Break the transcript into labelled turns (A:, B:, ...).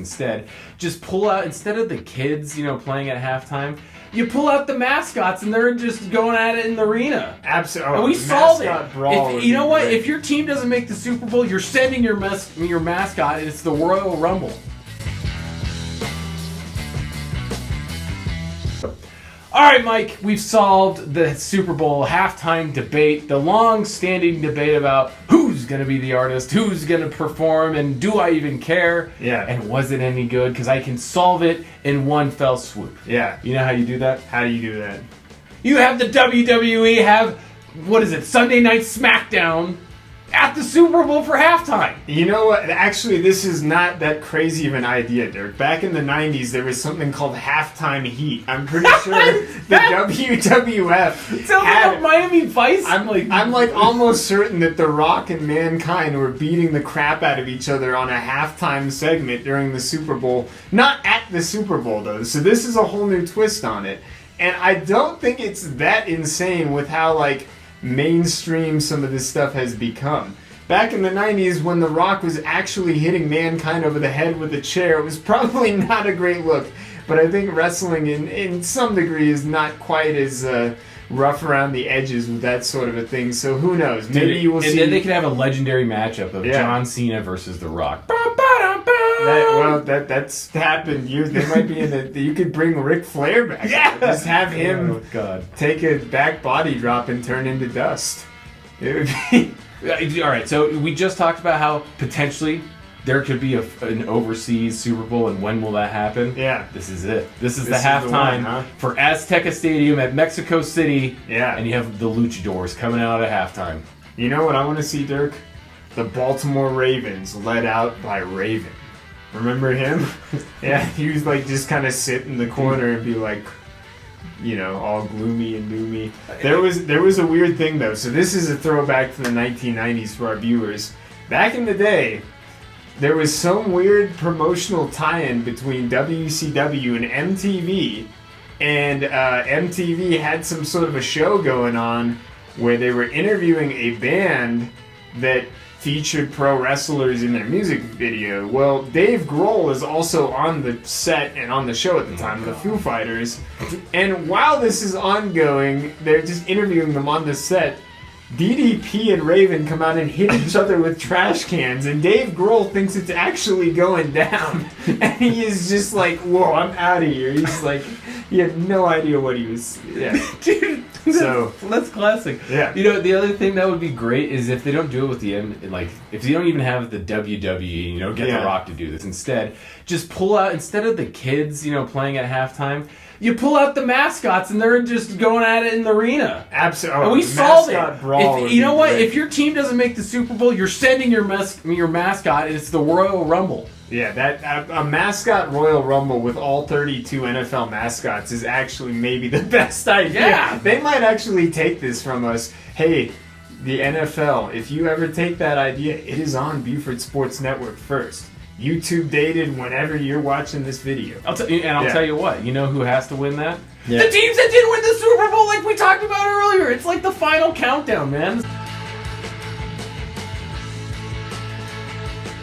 A: instead. Just pull out, instead of the kids, playing at halftime, you pull out the mascots and they're just going at it in the arena.
B: Absolutely.
A: And we solved it. You know what?
B: Great.
A: If your team doesn't make the Super Bowl, you're sending your mascot, and it's the Royal Rumble. All right, Mike, we've solved the Super Bowl halftime debate, the long-standing debate about who's going to be the artist, who's going to perform, and do I even care?
B: Yeah.
A: And was it any good? Because I can solve it in one fell swoop.
B: Yeah.
A: You know how you do that?
B: How do you do that?
A: You have the WWE have, Sunday Night SmackDown at the Super Bowl for halftime.
B: You know what? Actually, this is not that crazy of an idea, Dirk. Back in the 90s, there was something called halftime heat. I'm pretty sure the WWF
A: Sounds like a Miami Vice.
B: I'm like almost certain that The Rock and Mankind were beating the crap out of each other on a halftime segment during the Super Bowl. Not at the Super Bowl, though. So this is a whole new twist on it. And I don't think it's that insane with how, mainstream some of this stuff has become. Back in the 90s, when The Rock was actually hitting Mankind over the head with a chair, it was probably not a great look. But I think wrestling in some degree is not quite as rough around the edges with that sort of a thing. So who knows? Maybe you will see.
A: And then they could have a legendary matchup of John Cena versus The Rock.
B: That's happened. They might be in the. You could bring Ric Flair back.
A: Yeah,
B: just have him take a back body drop and turn into dust. It would be.
A: All right, so we just talked about how potentially there could be an overseas Super Bowl, and when will that happen?
B: Yeah,
A: this is it. This is the halftime for Azteca Stadium at Mexico City.
B: Yeah,
A: and you have the Luchadors coming out at halftime.
B: You know what I want to see, Dirk? The Baltimore Ravens led out by Raven. Remember him? Yeah, he was just kind of sit in the corner and be all gloomy and doomy. There was a weird thing though. So this is a throwback to the 1990s for our viewers. Back in the day, there was some weird promotional tie-in between WCW and MTV, and MTV had some sort of a show going on where they were interviewing a band that featured pro wrestlers in their music video. Well, Dave Grohl is also on the set and on the show at the time, the Foo Fighters. And while this is ongoing, they're just interviewing them on the set. DDP and Raven come out and hit each other with trash cans, and Dave Grohl thinks it's actually going down. And he is just like, whoa, I'm out of here. He's like, he had no idea what he was... Yeah.
A: Dude, that's classic.
B: Yeah.
A: The other thing that would be great is if they don't do it with the if you don't even have the WWE, get The Rock to do this. Instead, just pull out, instead of the kids, playing at halftime, you pull out the mascots and they're just going at it in the arena.
B: Absolutely.
A: And we solved it.
B: You
A: know what? If your team doesn't make the Super Bowl, you're sending your mascot, and it's the Royal Rumble.
B: Yeah, a mascot Royal Rumble with all 32 NFL mascots is actually maybe the best idea.
A: Yeah.
B: They might actually take this from us. Hey, the NFL, if you ever take that idea, it is on Buford Sports Network first. YouTube dated whenever you're watching this video.
A: I'll tell you what. You know who has to win that?
B: Yeah.
A: The teams that didn't win the Super Bowl, like we talked about earlier. It's like the final countdown, man.